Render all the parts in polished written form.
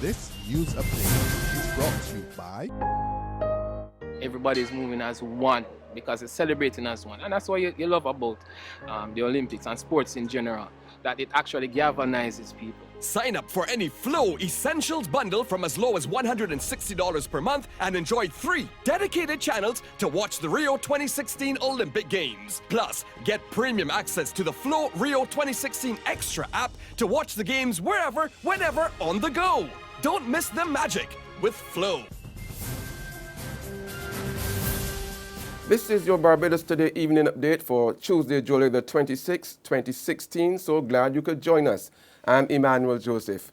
This news update is brought to you by... Everybody is moving as one because it's celebrating as one. And that's what you love about the Olympics and sports in general, that it actually galvanizes people. Sign up for any Flow Essentials bundle from as low as $160 per month and enjoy 3 dedicated channels to watch the Rio 2016 Olympic Games. Plus, get premium access to the Flow Rio 2016 Extra app to watch the games wherever, whenever, on the go. Don't miss the magic with Flow. This is your Barbados Today evening update for Tuesday, July the 26th, 2016. So glad you could join us. I'm Emmanuel Joseph.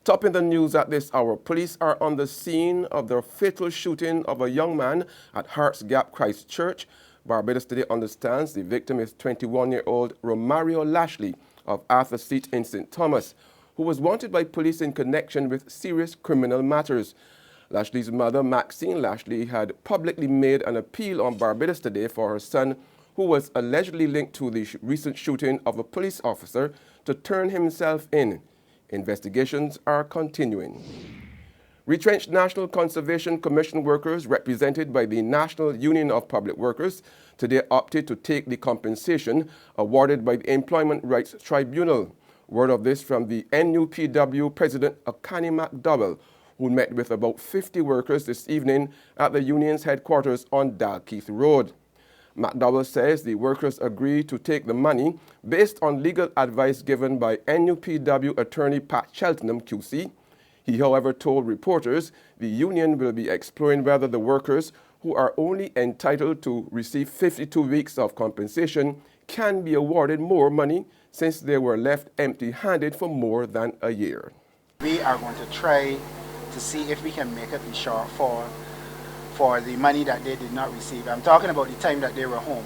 Top in the news at this hour, police are on the scene of the fatal shooting of a young man at Hearts Gap Christchurch. Barbados Today understands the victim is 21-year-old Romario Lashley of Arthur Seat in St. Thomas, who was wanted by police in connection with serious criminal matters. Lashley's mother, Maxine Lashley, had publicly made an appeal on Barbados Today for her son, who was allegedly linked to the recent shooting of a police officer, to turn himself in. Investigations are continuing. Retrenched National Conservation Commission workers represented by the National Union of Public Workers today opted to take the compensation awarded by the Employment Rights Tribunal. Word of this from the NUPW President Akani McDowell, who met with about 50 workers this evening at the union's headquarters on Dalkeith Road. McDowell says the workers agreed to take the money based on legal advice given by NUPW attorney Pat Cheltenham QC. He, however, told reporters the union will be exploring whether the workers, who are only entitled to receive 52 weeks of compensation, can be awarded more money since they were left empty-handed for more than a year. We are going to try to see if we can make up the shortfall for the money that they did not receive. I'm talking about the time that they were home.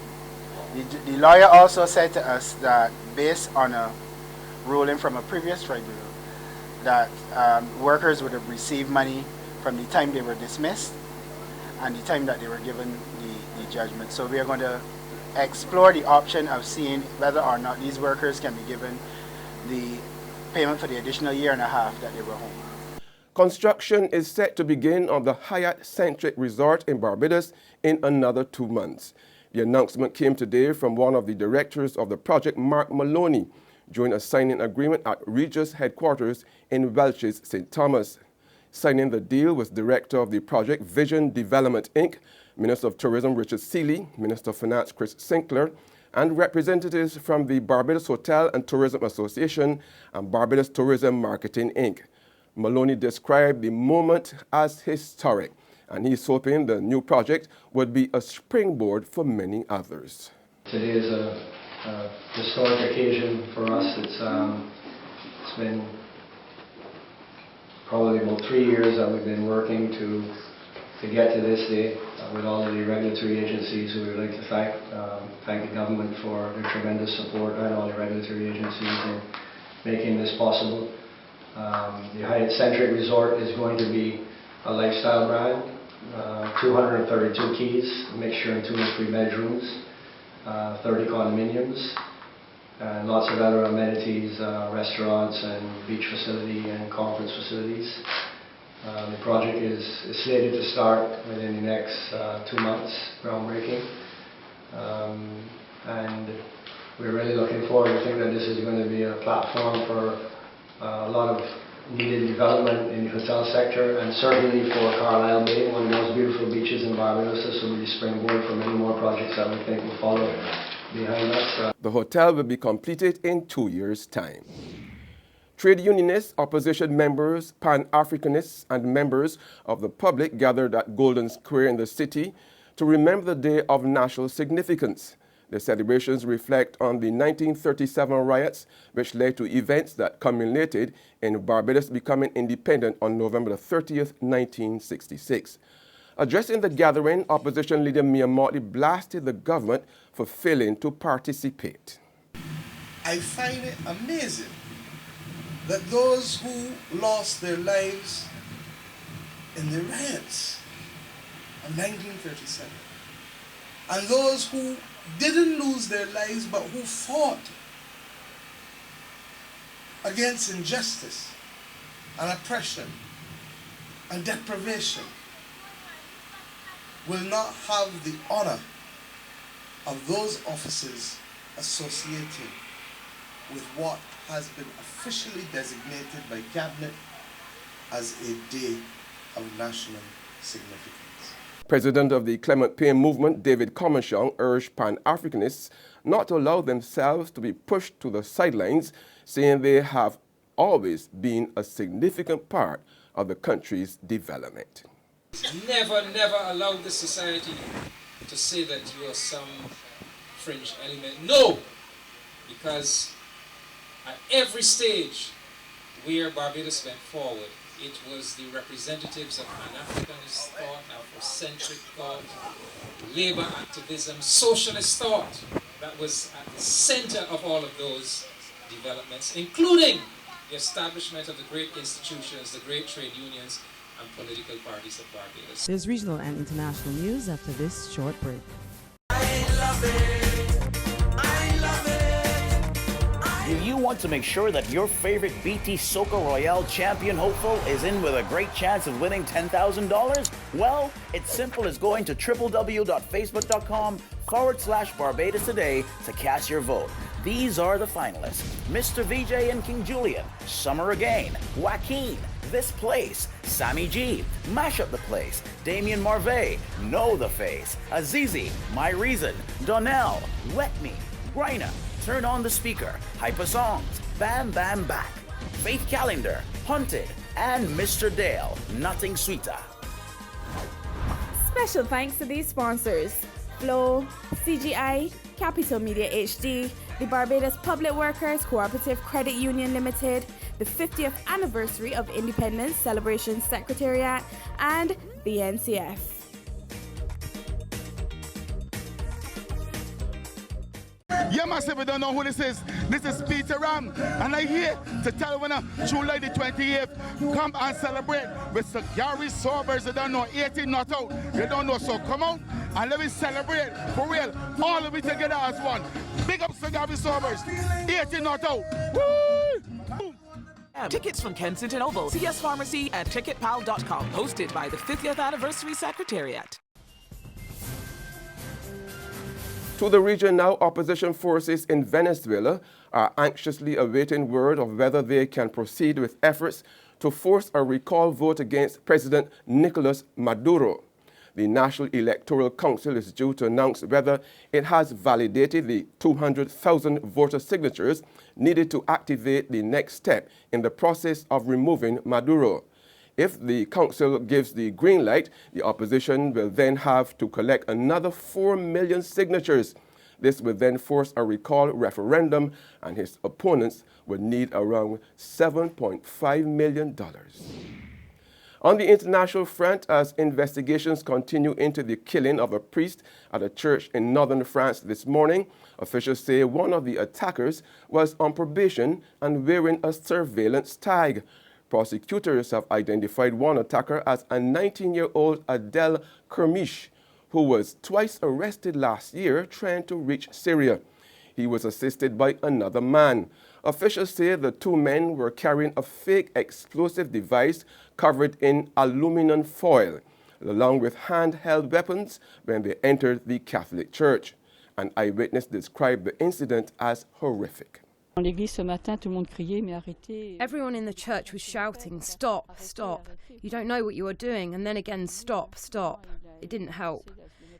The lawyer also said to us that based on a ruling from a previous tribunal, that workers would have received money from the time they were dismissed and the time that they were given the judgment. So we are going to explore the option of seeing whether or not these workers can be given the payment for the additional year and a half that they were home. Construction is set to begin on the Hyatt Centric Resort in Barbados in another 2 months. The announcement came today from one of the directors of the project, Mark Maloney, during a signing agreement at Regis headquarters in Welch's St. Thomas. Signing the deal was director of the project, Vision Development Inc., Minister of Tourism Richard Seeley, Minister of Finance Chris Sinclair, and representatives from the Barbados Hotel and Tourism Association and Barbados Tourism Marketing Inc. Maloney described the moment as historic, and he's hoping the new project would be a springboard for many others. Today is a historic occasion for us. It's been probably about 3 years that we've been working to get to this day with all of the regulatory agencies who we would like to thank the government for their tremendous support and all the regulatory agencies in making this possible. The Hyatt Centric Resort is going to be a lifestyle brand, 232 keys, a mixture in 2 and 3 bedrooms, 30 condominiums, and lots of other amenities, restaurants and beach facility and conference facilities. The project is slated to start within the next 2 months, groundbreaking, and we're really looking forward. I think that this is going to be a platform for a lot of needed development in the hotel sector, and certainly for Carlisle Bay, one of the most beautiful beaches in Barbados. This will be a springboard for many more projects that we think will follow behind us. The hotel will be completed in 2 years' time. Trade unionists, opposition members, Pan-Africanists, and members of the public gathered at Golden Square in the city to remember the day of national significance. The celebrations reflect on the 1937 riots, which led to events that culminated in Barbados becoming independent on November 30th, 1966. Addressing the gathering, opposition leader Mia Motley blasted the government for failing to participate. I find it amazing that those who lost their lives in the riots of 1937 and those who didn't lose their lives but who fought against injustice and oppression and deprivation will not have the honor of those officers associated with what has been officially designated by Cabinet as a day of national significance. President of the Clement Payne movement, David Commercial, urged Pan-Africanists not to allow themselves to be pushed to the sidelines, saying they have always been a significant part of the country's development. Never allow this society to say that you are some fringe element. No! Because at every stage where Barbados went forward, it was the representatives of Pan-Africanist thought, Afrocentric thought, labor activism, socialist thought that was at the center of all of those developments, including the establishment of the great institutions, the great trade unions, and political parties of Barbados. There's regional and international news after this short break. Do you want to make sure that your favorite BT Soca Royale champion hopeful is in with a great chance of winning $10,000? Well, it's simple as going to www.facebook.com/Barbados today to cast your vote. These are the finalists: Mr. VJ and King Julian, Summer Again, Joaquin, This Place, Sammy G, Mash Up the Place, Damien Marvey, Know the Face, Azizi, My Reason, Donnell, Wet Me, Griner, Turn on the Speaker, Hyper Songs, Bam Bam Back, Faith Calendar, Hunted, and Mr. Dale, Nothing Sweeter. Special thanks to these sponsors: Flow, CGI, Capital Media HD, the Barbados Public Workers Cooperative Credit Union Limited, the 50th anniversary of Independence Celebration Secretariat, and the NCF. Yeah, massive, we don't know who this is. This is Peter Ram, and I'm here to tell you now, July the 28th, come and celebrate with Sir Gary Sobers. You don't know, 18 not out. You don't know, so come out and let me celebrate for real. All of it together as one. Big up Sir Gary Sobers, 18 not out. Woo! Tickets from Kensington Oval, CS Pharmacy, and TicketPal.com. Hosted by the 50th Anniversary Secretariat. To the region now, opposition forces in Venezuela are anxiously awaiting word of whether they can proceed with efforts to force a recall vote against President Nicolas Maduro. The National Electoral Council is due to announce whether it has validated the 200,000 voter signatures needed to activate the next step in the process of removing Maduro. If the council gives the green light, the opposition will then have to collect another 4 million signatures. This will then force a recall referendum, and his opponents would need around $7.5 million. On the international front, as investigations continue into the killing of a priest at a church in northern France this morning, officials say one of the attackers was on probation and wearing a surveillance tag. Prosecutors have identified one attacker as a 19-year-old Adel Kermish, who was twice arrested last year trying to reach Syria. He was assisted by another man. Officials say the two men were carrying a fake explosive device covered in aluminum foil, along with handheld weapons when they entered the Catholic Church. An eyewitness described the incident as horrific. Everyone in the church was shouting, "Stop, stop. You don't know what you are doing," and then again, "Stop, stop." It didn't help.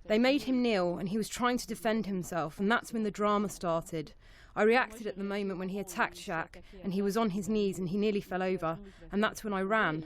They made him kneel, and he was trying to defend himself, and that's when the drama started. I reacted at the moment when he attacked Jacques, and he was on his knees and he nearly fell over, and that's when I ran.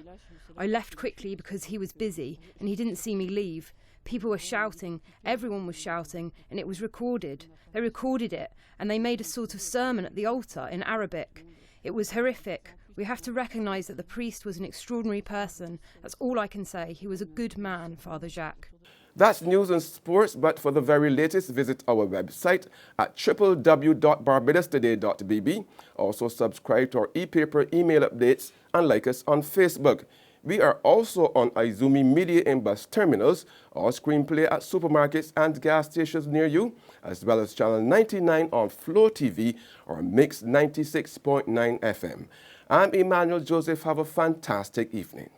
I left quickly because he was busy, and he didn't see me leave. People were shouting, everyone was shouting, and it was recorded. They recorded it, and they made a sort of sermon at the altar in Arabic. It was horrific. We have to recognise that the priest was an extraordinary person. That's all I can say. He was a good man, Father Jacques. That's news and sports, but for the very latest, visit our website at www.barbadostoday.bb. Also subscribe to our e-paper email updates and like us on Facebook. We are also on Izumi Media in bus terminals, or screenplay at supermarkets and gas stations near you, as well as channel 99 on Flow TV or Mix 96.9 FM. I'm Emmanuel Joseph. Have a fantastic evening.